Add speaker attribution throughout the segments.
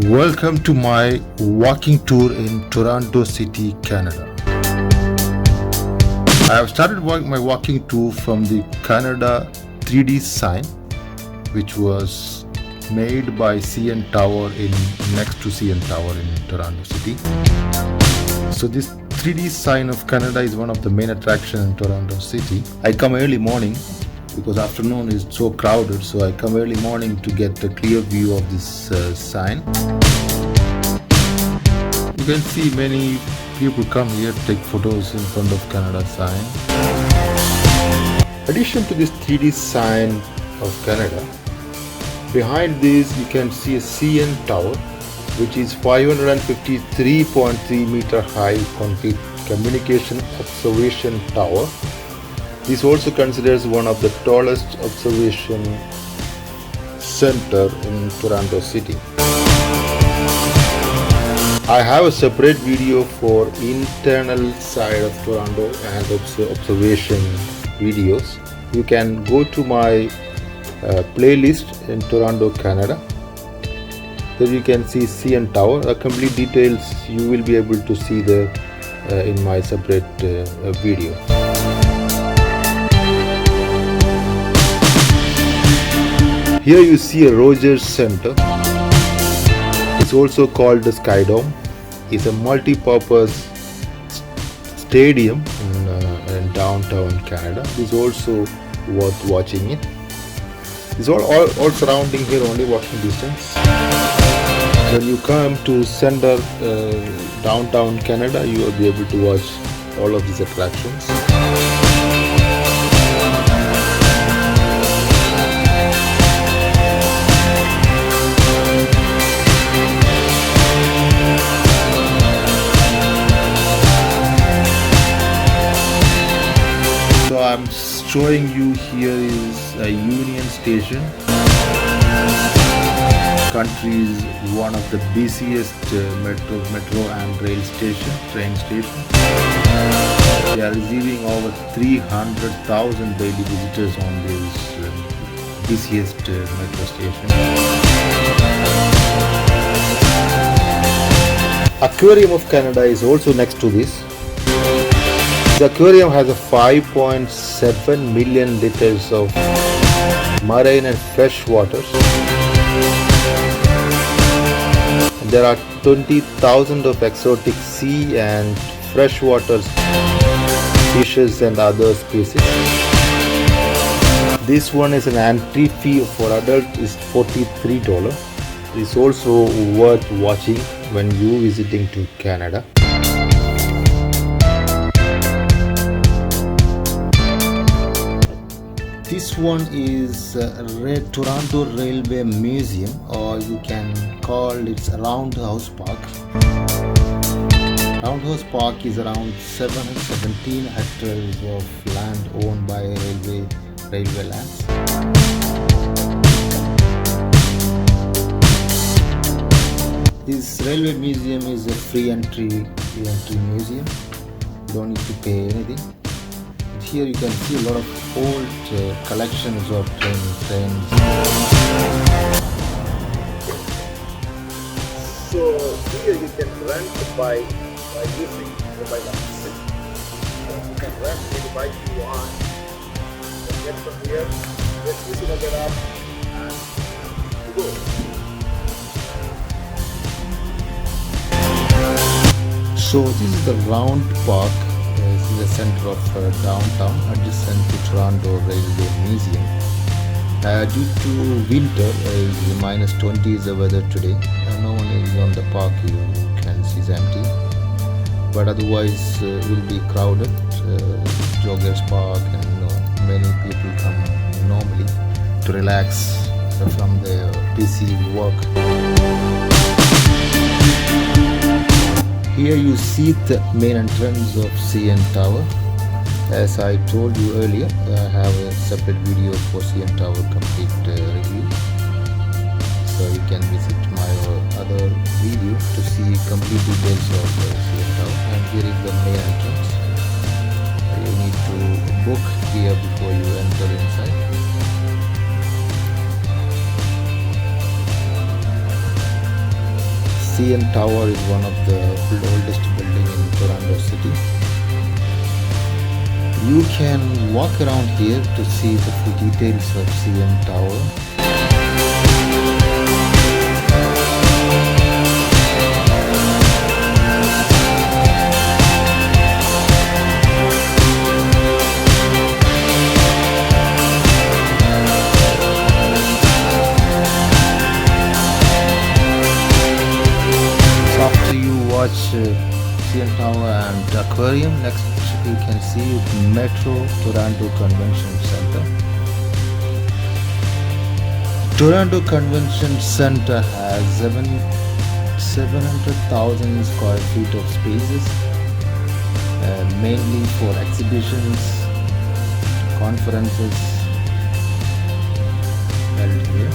Speaker 1: Welcome to my walking tour in Toronto City, Canada. I have started my walking tour from the Canada 3D sign, which was made by CN Tower next to CN Tower in Toronto City. So this 3D sign of Canada is one of the main attractions in Toronto City. I come early morning because afternoon is so crowded, so I come early morning to get a clear view of this sign. You can see many people come here to take photos in front of Canada sign. In addition to this 3D sign of Canada, behind this you can see a CN Tower, which is 553.3 meter high concrete communication observation tower. This also considers one of the tallest observation center in Toronto City. I have a separate video for internal side of Toronto and observation videos. You can go to my playlist in Toronto, Canada. There you can see CN Tower. Complete details you will be able to see there in my separate video. Here you see a Rogers Center. It's also called the Sky Dome. It's a multi-purpose stadium in downtown Canada. It's also worth watching it. It's all surrounding here, only walking distance. When you come to center downtown Canada, you will be able to watch all of these attractions. I'm showing you here is a Union Station. Country is one of the busiest metro and train station. They are receiving over 300,000 daily visitors on this busiest metro station. Aquarium of Canada is also next to this. The aquarium has a 5.7 million liters of marine and fresh waters. There are 20,000 of exotic sea and freshwater fishes and other species. This one is an entry fee for adult is $43. It's also worth watching when you visiting to Canada. This one is Toronto Railway Museum, or you can call it Roundhouse Park. Roundhouse Park is around 717 hectares of land owned by railway lands. This railway museum is a free entry museum. You don't need to pay anything. Here you can see a lot of old collections of trains. So here you can rent by using mobile apps. You can rent any bike you want. You can get from here, just use the mobile app and go. So this is the round park. In the center of downtown, adjacent to Toronto Railway Museum. Due to winter, minus 20 is the weather today. No one is on the park. You can see it's empty. But otherwise, will be crowded. Joggers Park, and many people come normally to relax from their busy work. Here you see the main entrance of CN Tower. As I told you earlier, I have a separate video for CN Tower complete review. So you can visit my other video to see complete details of CN Tower. And here is the main entrance. You need to book here before you enter inside. CN Tower is one of the oldest building in Toronto City. You can walk around here to see the full details of CN Tower. After you watch CN Tower and Aquarium, next you can see Metro Toronto Convention Center. Toronto Convention Center has 700,000 square feet of spaces, mainly for exhibitions, conferences held here.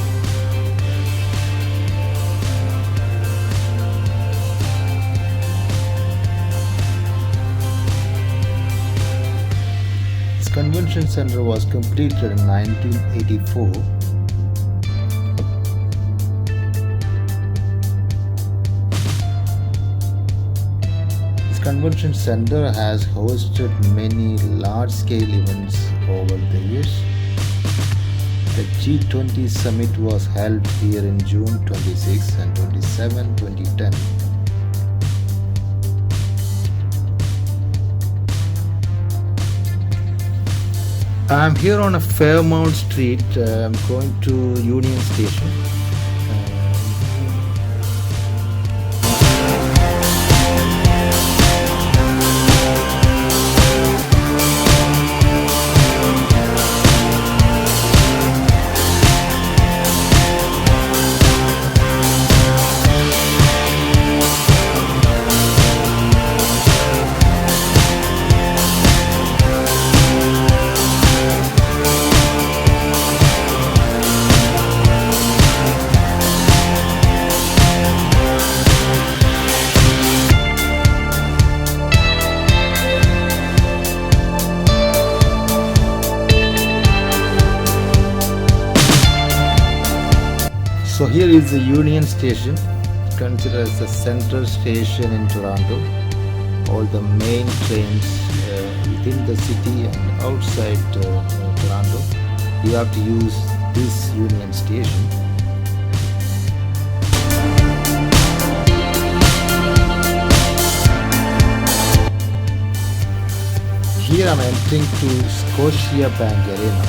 Speaker 1: Convention Center was completed in 1984. This convention center has hosted many large-scale events over the years. The G20 summit was held here in June 26 and 27, 2010. I'm here on a Fairmount Street. I'm going to Union Station. So here is the Union Station, considered as the central station in Toronto. All the main trains within the city and outside Toronto, you have to use this Union Station. Here I'm entering to Scotiabank Arena,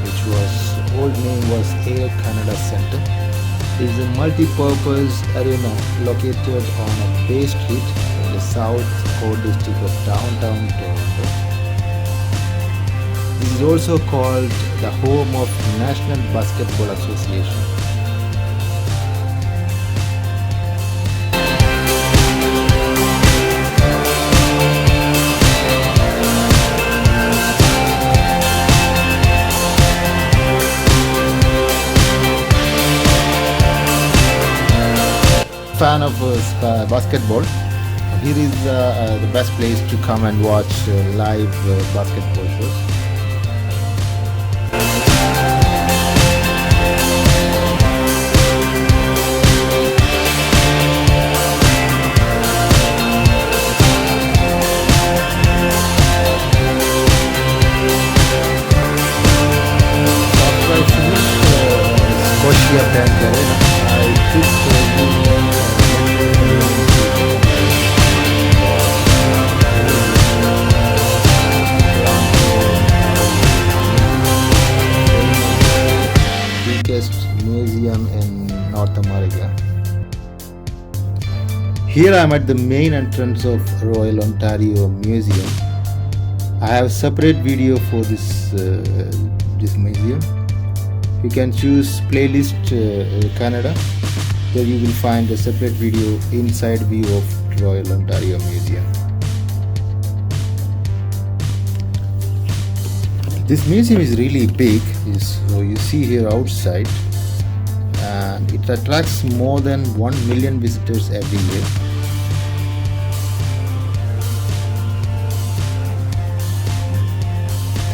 Speaker 1: which was old name was Air Canada Centre. It is a multi-purpose arena located on a Bay Street in the South Core District of downtown Toronto. This is also called the home of National Basketball Association. Fan of basketball, here is the best place to come and watch live basketball shows. After I finished Scotiabank Arena, I took museum in North America. Here I am at the main entrance of Royal Ontario Museum. I have a separate video for this museum. You can choose playlist Canada. There you will find a separate video inside view of Royal Ontario Museum. This museum is really big, so you see here outside, and it attracts more than 1 million visitors every year.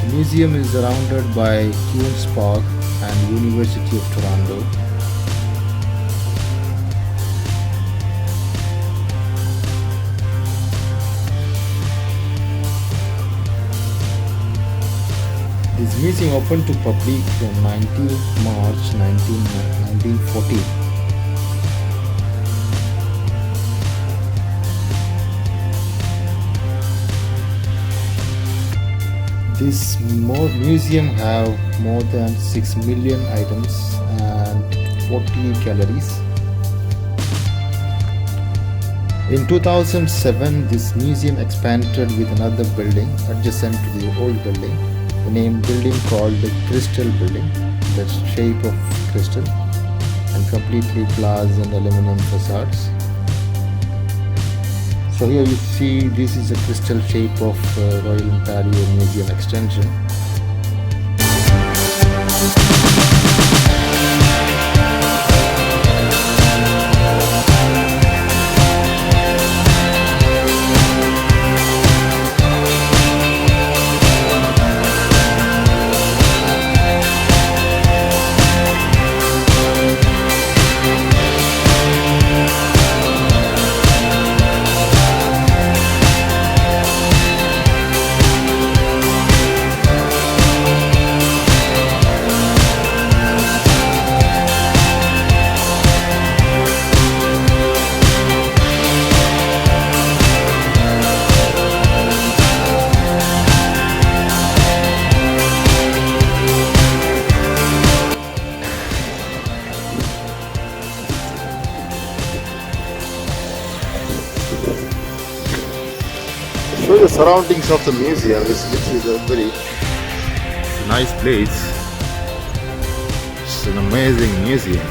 Speaker 1: The museum is surrounded by Queen's Park and University of Toronto. Museum opened to public on 19 March 1914. This museum have more than 6 million items and 40 galleries. In 2007, this museum expanded with another building adjacent to the old building, the name building called the Crystal Building, the shape of crystal, and completely glass and aluminum facades. So here you see this is a crystal shape of Royal Ontario Museum extension. Show the surroundings of the museum. This is a very nice place. It's an amazing museum.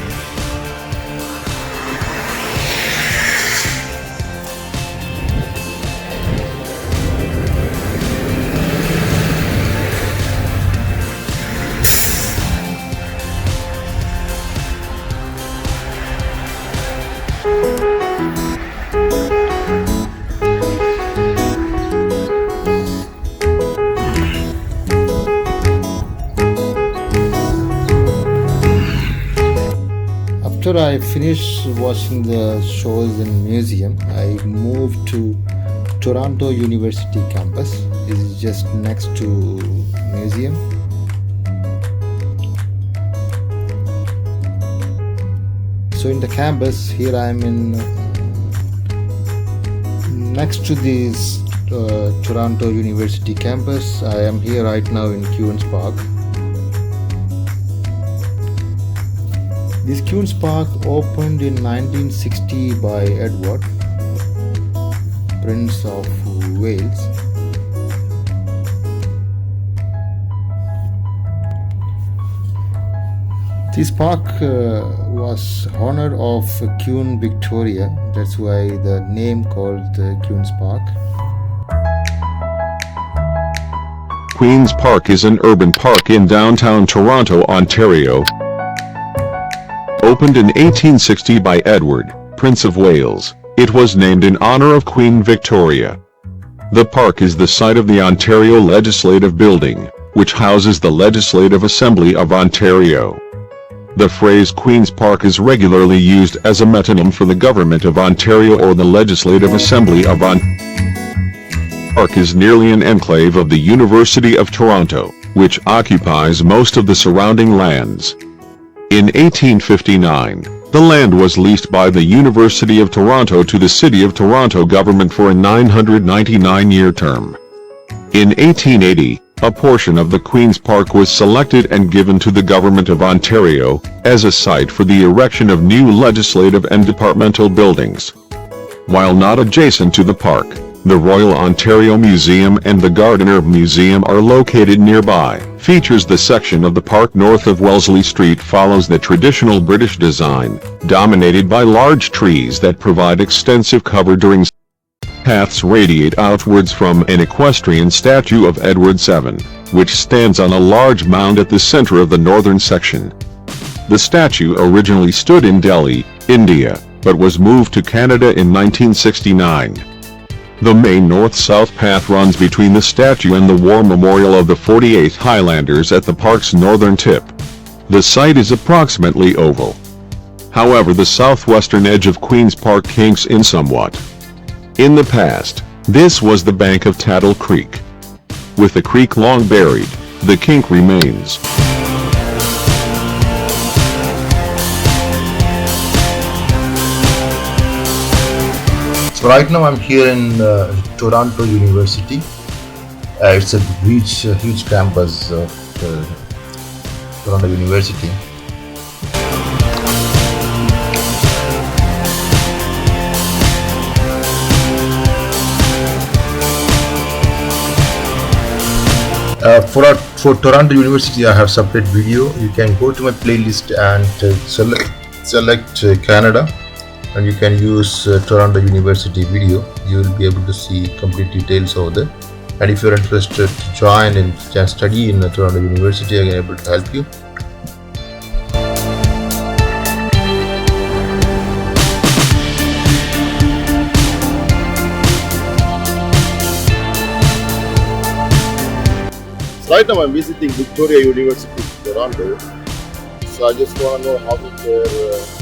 Speaker 1: After I finished watching the shows in museum, I moved to Toronto University campus. It's just next to museum. So in the campus here I am in next to this Toronto University campus. I am here right now in Queen's Park. This Queen's Park opened in 1960 by Edward, Prince of Wales. This park was honor of Queen Victoria. That's why the name called Queen's Park.
Speaker 2: Queen's Park is an urban park in downtown Toronto, Ontario. Opened in 1860 by Edward, Prince of Wales, it was named in honor of Queen Victoria. The park is the site of the Ontario Legislative Building, which houses the Legislative Assembly of Ontario. The phrase Queen's Park is regularly used as a metonym for the Government of Ontario or the Legislative Assembly of Ontario. Park is nearly an enclave of the University of Toronto, which occupies most of the surrounding lands. In 1859, the land was leased by the University of Toronto to the City of Toronto government for a 999-year term. In 1880, a portion of the Queen's Park was selected and given to the Government of Ontario as a site for the erection of new legislative and departmental buildings. While not adjacent to the park, the Royal Ontario Museum and the Gardiner Museum are located nearby. Features the section of the park north of Wellesley Street follows the traditional British design, dominated by large trees that provide extensive cover during paths radiate outwards from an equestrian statue of Edward VII, which stands on a large mound at the center of the northern section. The statue originally stood in Delhi, India, but was moved to Canada in 1969. The main north-south path runs between the statue and the war memorial of the 48th Highlanders at the park's northern tip. The site is approximately oval. However, the southwestern edge of Queen's Park kinks in somewhat. In the past, this was the bank of Tattle Creek. With the creek long buried, The kink remains.
Speaker 1: So right now I'm here in Toronto University. It's a huge campus of Toronto University. For Toronto University, I have separate video. You can go to my playlist and select Canada, and you can use Toronto University video. You will be able to see complete details over there. And if you're interested to join and study in Toronto University, I am able to help you. Right now I'm visiting Victoria University in Toronto, so I just want to know how is their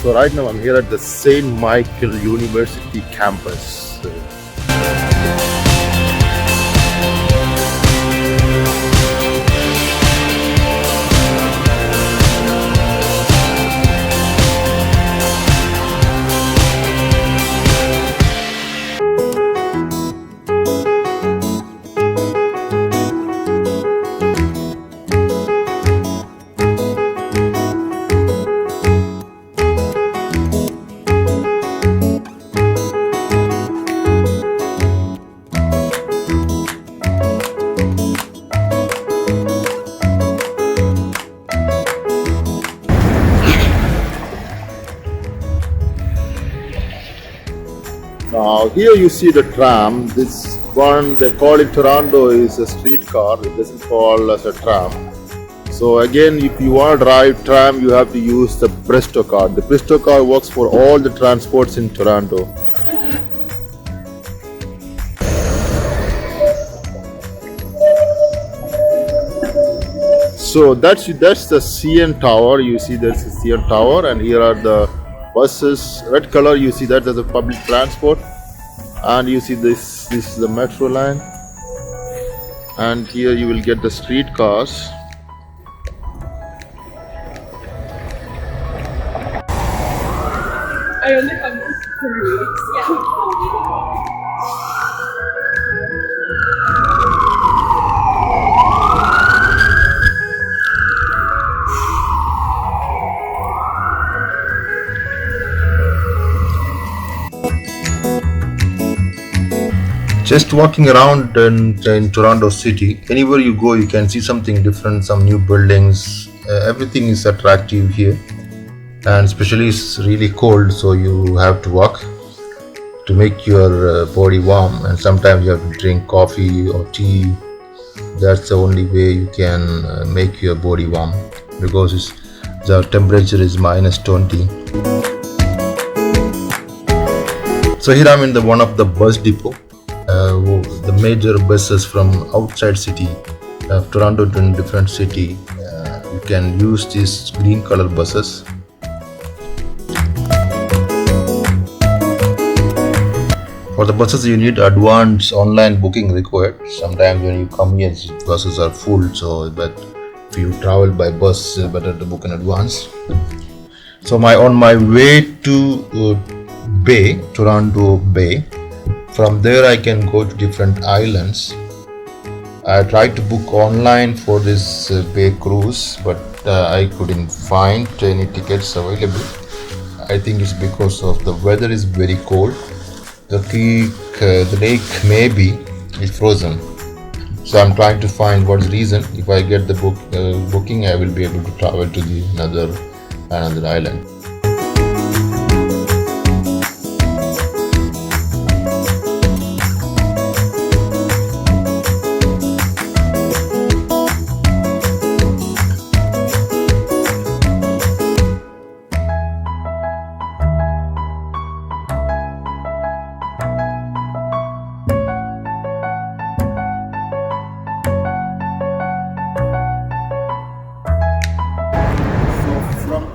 Speaker 1: So right now I'm here at the St. Michael University campus. Now here you see the tram. This one they call in Toronto is a streetcar. This is called as a tram. So again, if you want to drive tram, you have to use the Presto card. The Presto card works for all the transports in Toronto. So that's the CN Tower. You see there's a CN Tower, and here are the buses. Red color, you see that there's a public transport, and you see this is the metro line, and here you will get the streetcars.
Speaker 3: I only have this for weeks. Yeah.
Speaker 1: Just walking around in Toronto city, anywhere you go you can see something different, some new buildings. Everything is attractive here, and especially it's really cold, so you have to walk to make your body warm, and sometimes you have to drink coffee or tea. That's the only way you can make your body warm, because the temperature is -20. So here I'm in one of the bus depot. The major buses from outside city of Toronto to different city. You can use these green color buses. For the buses you need advance online booking required. Sometimes when you come here buses are full, so but if you travel by bus better to book in advance. So on my way to Toronto Bay. From there I can go to different islands. I tried to book online for this bay cruise, but I couldn't find any tickets available. I think it's because of the weather is very cold. The lake maybe is frozen. So I'm trying to find what's the reason. If I get the booking, I will be able to travel to the another island.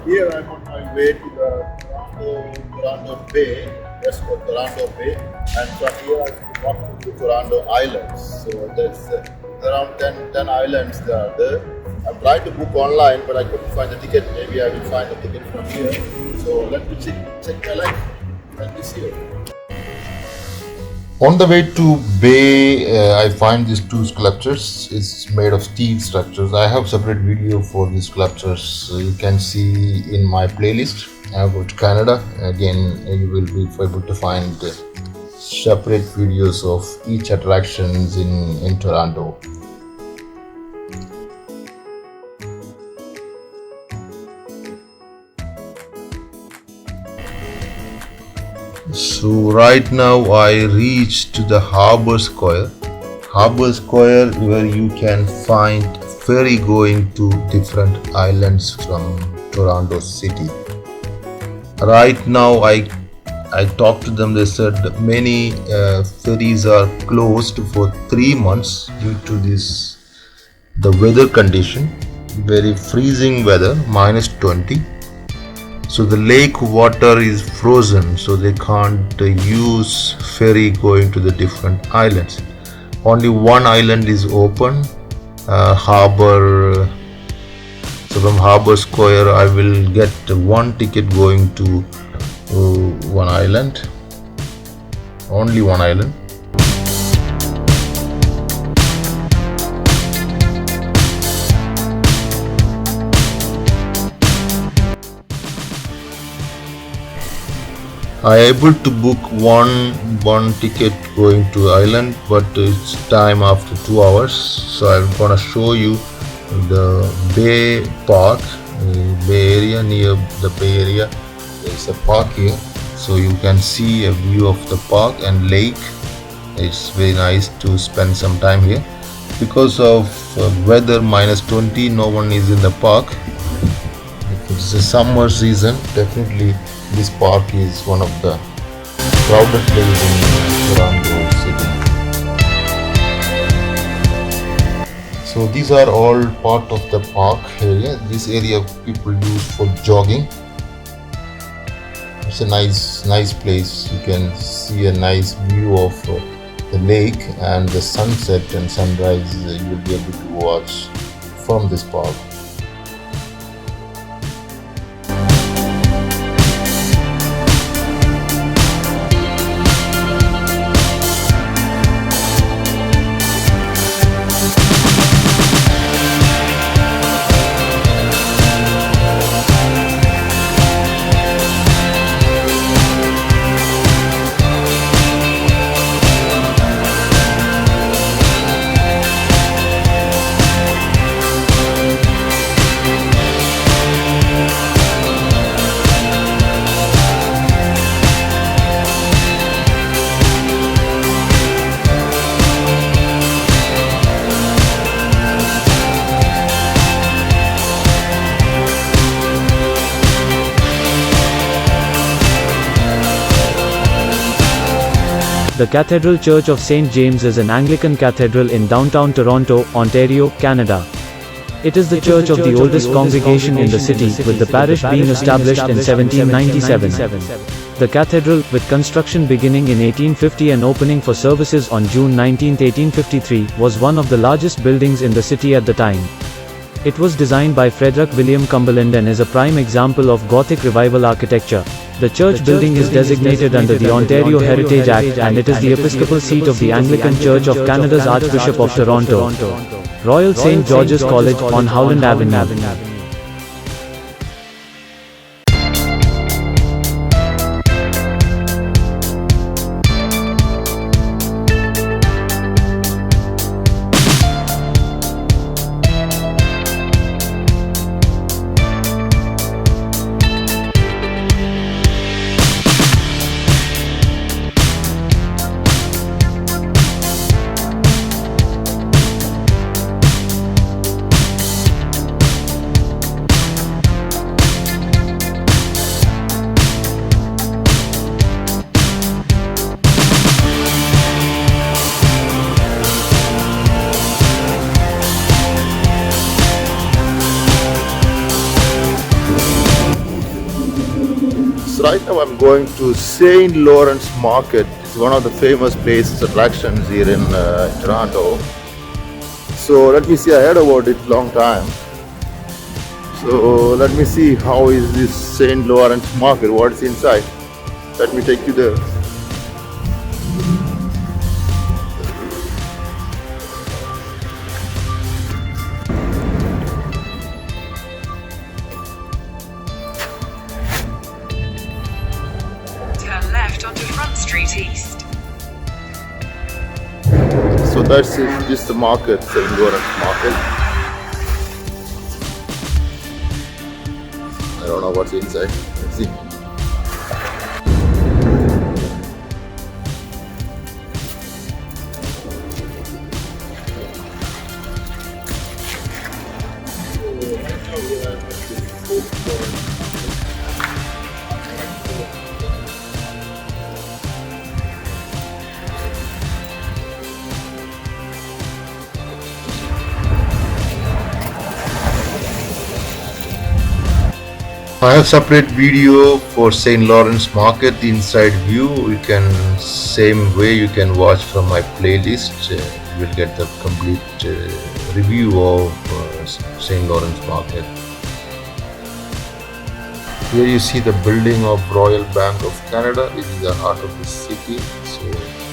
Speaker 1: Here I'm on my way to the Toronto Bay. That's called Toronto Bay. And from here I will walk to the Toronto Islands. So there's around 10 islands that are there. I've tried to book online, but I couldn't find the ticket. Maybe I will find the ticket from here. So let me check my life. Let me see it. On the way to Bay, I find these two sculptures. It's made of steel structures. I have separate video for these sculptures. You can see in my playlist. I go to Canada. Again, you will be able to find separate videos of each attractions in Toronto. So right now I reached to the Harbor Square. Harbor Square, where you can find ferry going to different islands from Toronto City. Right now I talked to them. They said many ferries are closed for 3 months due to the weather condition, very freezing weather, -20. So the lake water is frozen, so they can't use ferry going to the different islands. Only one island is open, Harbor. So from Harbor Square I will get one ticket going to one island, only one island. I able to book one ticket going to island, but it's time after 2 hours. So I'm gonna show you the Bay Park, Bay area. Near the Bay area there's a park here, so you can see a view of the park and lake. It's very nice to spend some time here. Because of weather -20, no one is in the park. If it's a summer season, definitely this park is one of the crowded places in Toronto City. So these are all part of the park area. This area people use for jogging. It's a nice place. You can see a nice view of the lake, and the sunset and sunrise you will be able to watch from this park.
Speaker 4: The Cathedral Church of St. James is an Anglican cathedral in downtown Toronto, Ontario, Canada. It is the church of the oldest congregation in the city, with the parish being established in 1797. The cathedral, with construction beginning in 1850 and opening for services on June 19, 1853, was one of the largest buildings in the city at the time. It was designed by Frederick William Cumberland and is a prime example of Gothic Revival architecture. The church building is designated under the Ontario Heritage Act and it is the episcopal seat of the Anglican Church of Canada's Archbishop of Toronto. Royal St. George's College on Howland Avenue.
Speaker 1: So right now I'm going to St. Lawrence Market. It's one of the famous places, attractions here in Toronto. So let me see, I heard about it long time. So let me see how is this St. Lawrence Market, what's inside. Let me take you there.
Speaker 5: Turn left onto Front Street East.
Speaker 1: So that's it, just the market, St. Lawrence Market. I don't know what's inside. Let's see. I have separate video for St. Lawrence Market, the inside view. You can, same way you can watch from my playlist. You will get the complete review of St. Lawrence Market. Here you see the building of Royal Bank of Canada. It is the heart of the city. So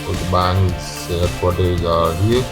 Speaker 1: all the bank's headquarters are here.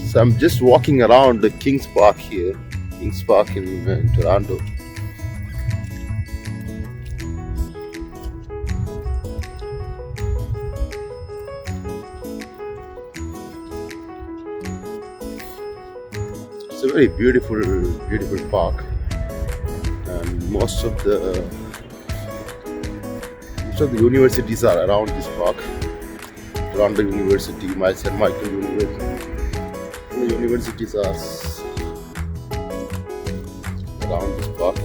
Speaker 1: So I'm just walking around the King's Park here, King's Park in Toronto.
Speaker 6: very beautiful, beautiful park, and most of the universities are around this park. Toronto University, Miles and Michael University. The universities are around this park.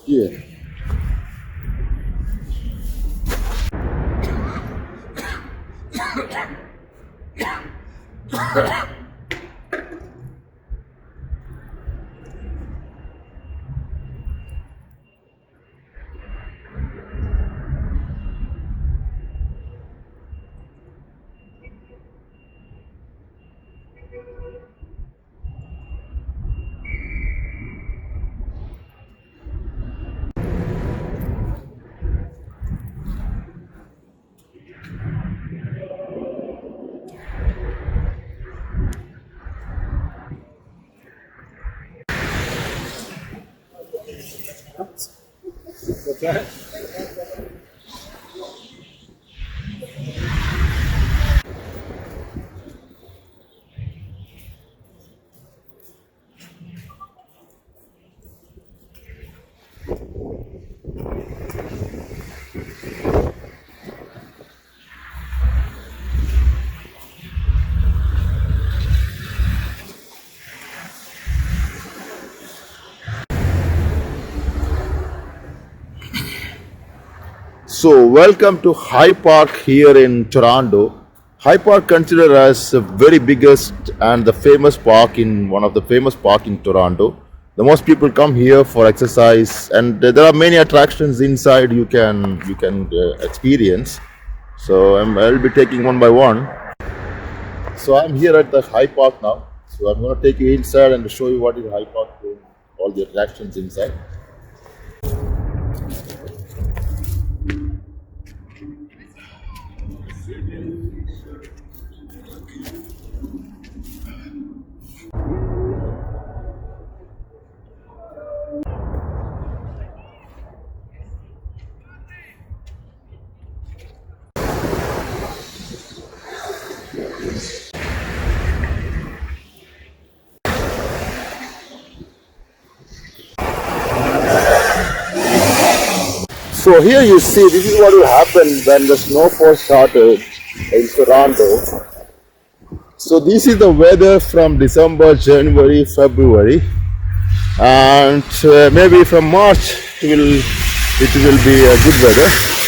Speaker 6: Yeah. So, welcome to High Park here in Toronto. High Park considered as the very biggest and the famous park in one of the famous park in Toronto. The most people come here for exercise, and there are many attractions inside you can experience. So, I'll be taking one by one. So, I'm here at the High Park now. So, I'm going to take you inside and show you what is High Park, all the attractions inside. So here you see, this is what will happen when the snowfall started in Toronto. So this is the weather from December, January, February, and maybe from March it will be a good weather.